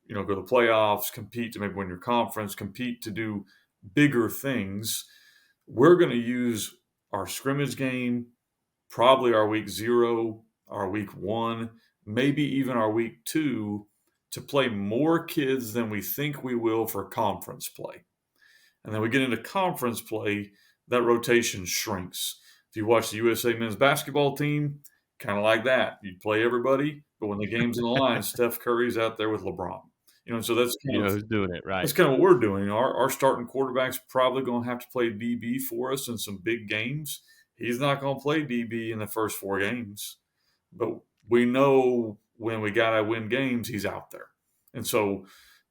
go to the playoffs, compete to maybe win your conference, compete to do bigger things, we're going to use our scrimmage game, probably our week 0, our week 1, maybe even our week 2 to play more kids than we think we will for conference play. And then we get into conference play, that rotation shrinks. If you watch the USA men's basketball team, kind of like that. You play everybody, but when the game's in the line, Steph Curry's out there with LeBron. So that's
You know who's doing it, right?
what we're doing. Our starting quarterback's probably going to have to play DB for us in some big games. He's not going to play DB in the first 4 games, but we know when we got to win games, he's out there. And so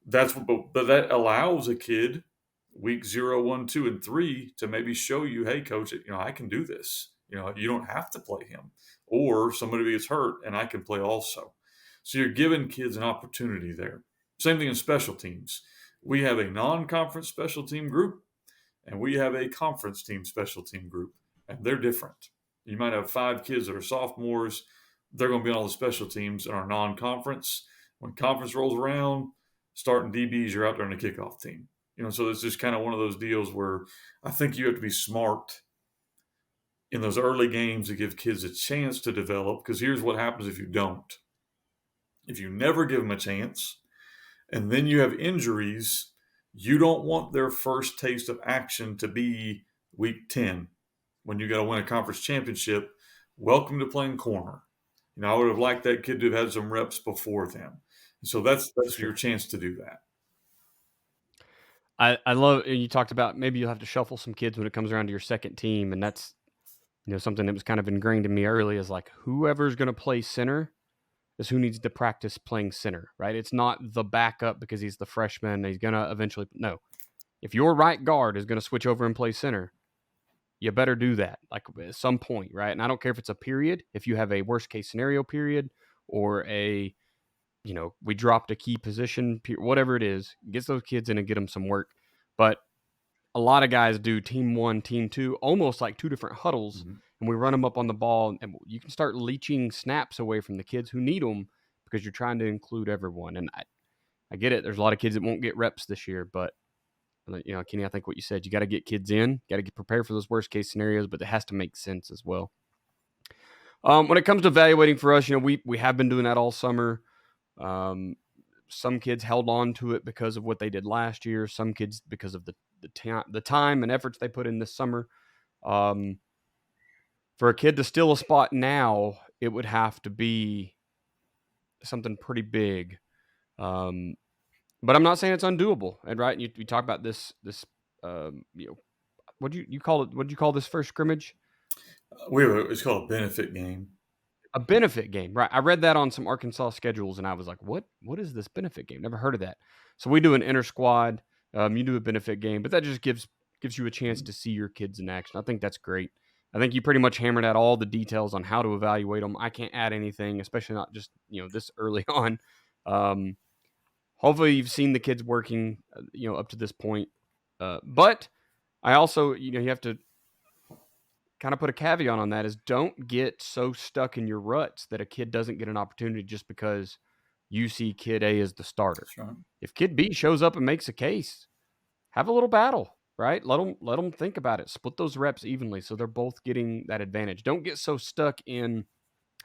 that's what, but that allows a kid week 0, 1, 2, and 3 to maybe show you, hey, coach, I can do this. You don't have to play him, or somebody gets hurt and I can play also. So you're giving kids an opportunity there. Same thing in special teams. We have a non-conference special team group, and we have a conference team special team group, and they're different. You might have 5 kids that are sophomores. They're going to be on all the special teams in our non-conference. When conference rolls around, starting DBs, you're out there on the kickoff team. So it's just kind of one of those deals where I think you have to be smart in those early games to give kids a chance to develop, because here's what happens if you don't. If you never give them a chance, and then you have injuries, you don't want their first taste of action to be week 10 when you got to win a conference championship. Welcome to playing corner. I would have liked that kid to have had some reps before then. So that's your chance to do that.
I love, and you talked about maybe you'll have to shuffle some kids when it comes around to your second team, and that's something that was kind of ingrained in me early is like whoever's going to play center is who needs to practice playing center, right? It's not the backup because he's the freshman and he's going to eventually no. If your right guard is going to switch over and play center, you better do that like at some point, right? And I don't care if it's a period, if you have a worst case scenario period or a we dropped a key position, whatever it is, gets those kids in and get them some work. But a lot of guys do team 1, team 2, almost like 2 different huddles, and we run them up on the ball, and you can start leeching snaps away from the kids who need them because you're trying to include everyone. And I get it. There's a lot of kids that won't get reps this year, but Kenny, I think what you said, you got to get kids in, got to get prepared for those worst case scenarios, but it has to make sense as well. When it comes to evaluating for us, we have been doing that all summer. Some kids held on to it because of what they did last year. Some kids because of the time and efforts they put in this summer. For a kid to steal a spot now, it would have to be something pretty big. But I'm not saying it's undoable. And right, you talk about this. What do you call it? What do you call this first scrimmage?
It's called a benefit game.
A benefit game, right? I read that on some Arkansas schedules, and I was like, "What? What is this benefit game? Never heard of that." So we do an inter squad. You do a benefit game, but that just gives you a chance to see your kids in action. I think that's great. I think you pretty much hammered out all the details on how to evaluate them. I can't add anything, especially not just this early on. Hopefully, you've seen the kids working, up to this point. But I also, you have to kind of put a caveat on that is don't get so stuck in your ruts that a kid doesn't get an opportunity just because you see kid A as the starter.
Right.
If kid B shows up and makes a case, have a little battle, right? Let them think about it. Split those reps evenly so they're both getting that advantage. Don't get so stuck in,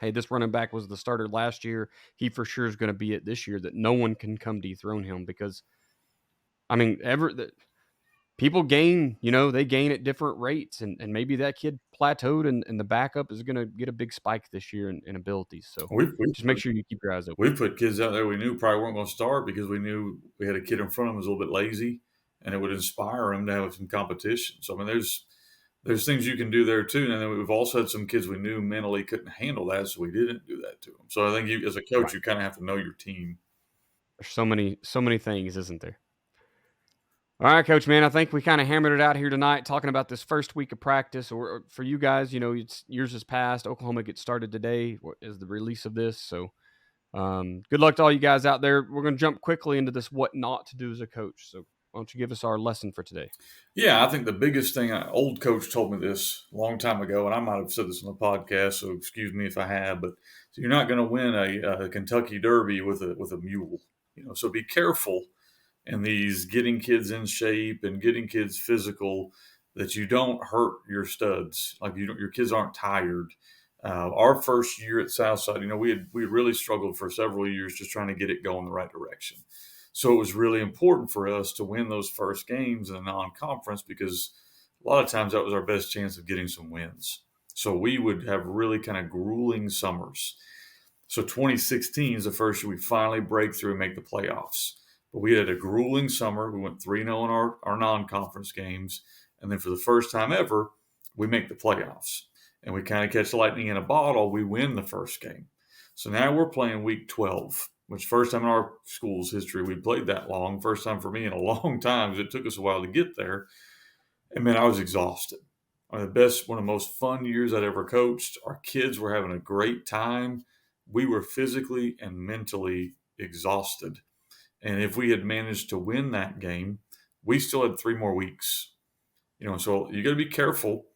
hey, this running back was the starter last year. He for sure is going to be it this year, that no one can come dethrone him because, people gain, they gain at different rates, and maybe that kid plateaued and the backup is going to get a big spike this year in abilities. So just make sure you keep your eyes open.
We put kids out there we knew probably weren't going to start because we knew we had a kid in front of them who was a little bit lazy, and it would inspire them to have some competition. So, there's things you can do there too. And then we've also had some kids we knew mentally couldn't handle that, so we didn't do that to them. So I think you, as a coach, you kind of have to know your team.
There's so many things, isn't there? All right, Coach, man, I think we kind of hammered it out here tonight talking about this first week of practice. Or for you guys, yours has passed. Oklahoma gets started today as the release of this. So good luck to all you guys out there. We're going to jump quickly into this what not to do as a coach. So why don't you give us our lesson for today?
Yeah, I think the biggest thing, old coach told me this a long time ago, and I might have said this on the podcast, so excuse me if I have, but so you're not going to win a Kentucky Derby with a mule. So be careful in these getting kids in shape and getting kids physical. that you don't hurt your studs, like your kids aren't tired. Our first year at Southside, we really struggled for several years just trying to get it going the right direction. So it was really important for us to win those first games in a non-conference because a lot of times that was our best chance of getting some wins. So we would have really kind of grueling summers. So 2016 is the first year we finally break through and make the playoffs. But we had a grueling summer. We went 3-0 in our non-conference games. And then for the first time ever, we make the playoffs. And we kind of catch lightning in a bottle. We win the first game. So now we're playing week 12, which first time in our school's history we played that long. First time for me in a long time because it took us a while to get there. And man, I was exhausted. One of the most fun years I'd ever coached. Our kids were having a great time. We were physically and mentally exhausted. And if we had managed to win that game, we still had 3 more weeks. So you got to be careful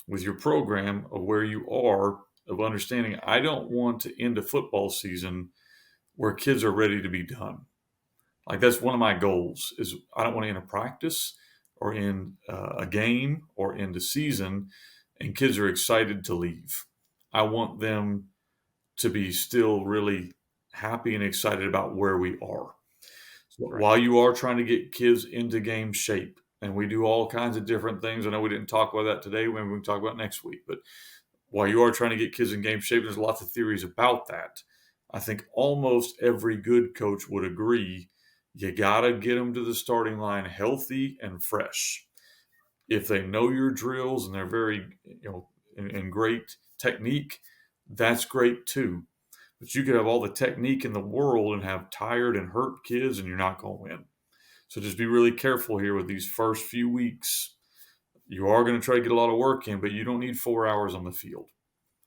with your program of where you are, of understanding I don't want to end a football season where kids are ready to be done. Like that's one of my goals is I don't want to end a practice or in a game or in the season and kids are excited to leave. I want them to be still really happy and excited about where we are. So
Right.
while you are trying to get kids into game shape, and we do all kinds of different things, I know we didn't talk about that today, maybe we can talk about next week, but while you are trying to get kids in game shape, there's lots of theories about that. I think almost every good coach would agree you got to get them to the starting line healthy and fresh. If they know your drills and they're very, in great technique, that's great too. But you could have all the technique in the world and have tired and hurt kids, and you're not going to win. So just be really careful here with these first few weeks. You are going to try to get a lot of work in, but you don't need 4 hours on the field.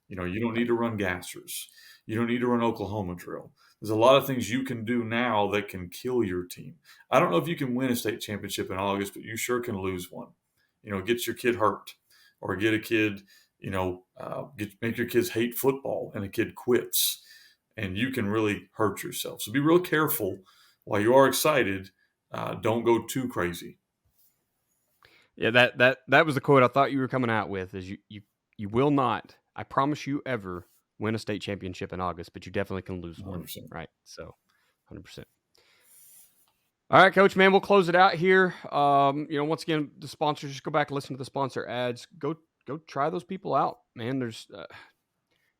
You don't need to run gassers. You don't need to run Oklahoma drill. There's a lot of things you can do now that can kill your team. I don't know if you can win a state championship in August, but you sure can lose one. Get your kid hurt or get a kid, make your kids hate football and a kid quits and you can really hurt yourself. So be real careful while you are excited. Don't go too crazy.
Yeah, that was the quote I thought you were coming out with. Is you will not, I promise you, ever win a state championship in August, but you definitely can lose one.
100%.
Right? So, 100%. All right, Coach, man, we'll close it out here. Once again, the sponsors, just go back and listen to the sponsor ads. Go try those people out, man.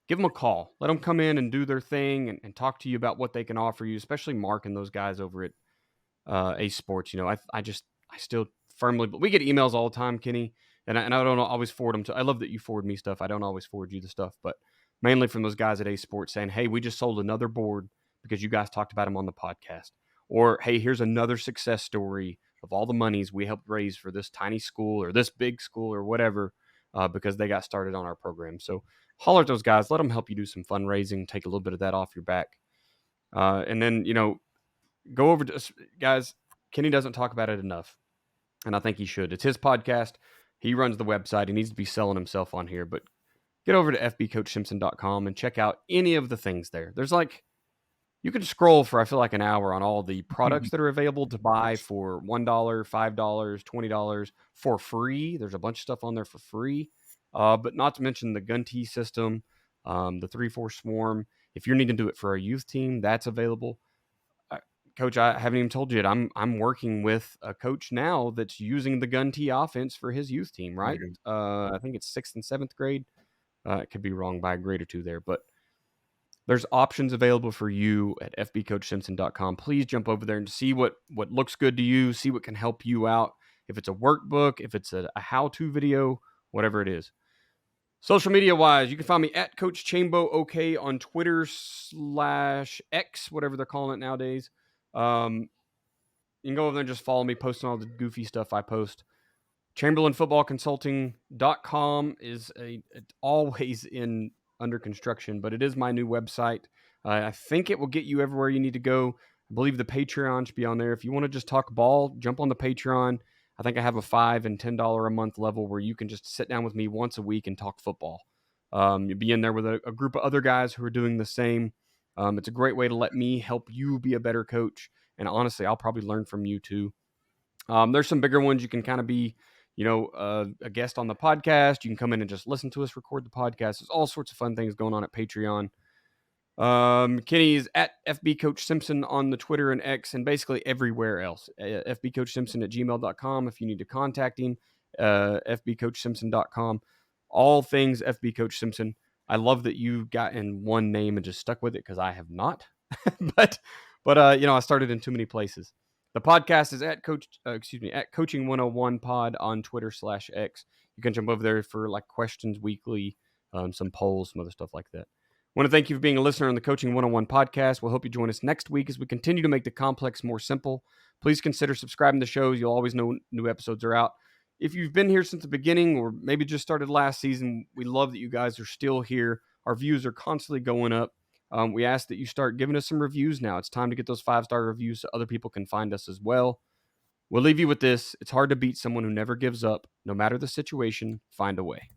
Give them a call. Let them come in and do their thing and talk to you about what they can offer you, especially Mark and those guys over at Ace Sports. I still firmly, but we get emails all the time, Kenny, and I don't always forward them to. I love that you forward me stuff. I don't always forward you the stuff, but mainly from those guys at Ace Sports saying, "Hey, we just sold another board because you guys talked about them on the podcast," or "Hey, here's another success story of all the monies we helped raise for this tiny school or this big school or whatever because they got started on our program." So holler at those guys. Let them help you do some fundraising. Take a little bit of that off your back, and then go over to guys. Kenny doesn't talk about it enough, and I think he should. It's his podcast. He runs the website. He needs to be selling himself on here, but get over to fbcoachsimpson.com and check out any of the things there. There's you can scroll for, I feel like, an hour on all the products that are available to buy for $1, $5, $20 for free. There's a bunch of stuff on there for free, but not to mention the gun tee system, the 3-4 swarm. If you're needing to do it for a youth team, that's available. Coach, I haven't even told you yet. I'm working with a coach now that's using the gun tee offense for his youth team, right? I think it's 6th and 7th grade. It could be wrong by a grade or two there, but there's options available for you at fbcoachsimpson.com. Please jump over there and see what looks good to you, see what can help you out. If it's a workbook, if it's a how-to video, whatever it is. Social media wise, you can find me at Coach Chambo OK on Twitter /X, whatever they're calling it nowadays. You can go over there and just follow me, posting all the goofy stuff I post. ChamberlainFootballConsulting.com is always under construction, but it is my new website. I think it will get you everywhere you need to go. I believe the Patreon should be on there. If you want to just talk ball, jump on the Patreon. I think I have a $5 and $10 a month level where you can just sit down with me once a week and talk football. You'll be in there with a group of other guys who are doing the same. It's a great way to let me help you be a better coach. And honestly, I'll probably learn from you too. There's some bigger ones you can kind of be, a guest on the podcast. You can come in and just listen to us record the podcast. There's all sorts of fun things going on at Patreon. Kenny is at FB Coach Simpson on the Twitter and X and basically everywhere else. FBCoachSimpson@gmail.com if you need to contact him. FBCoachSimpson.com. All things FB Coach Simpson. I love that you've gotten one name and just stuck with it because I have not. but I started in too many places. The podcast is at Coaching 101 Pod on Twitter/X. You can jump over there for like questions weekly, some polls, some other stuff like that. I want to thank you for being a listener on the Coaching 101 podcast. We'll hope you join us next week as we continue to make the complex more simple. Please consider subscribing to the shows. You'll always know new episodes are out. If you've been here since the beginning or maybe just started last season, we love that you guys are still here. Our views are constantly going up. We ask that you start giving us some reviews now. It's time to get those 5-star reviews so other people can find us as well. We'll leave you with this. It's hard to beat someone who never gives up. No matter the situation, find a way.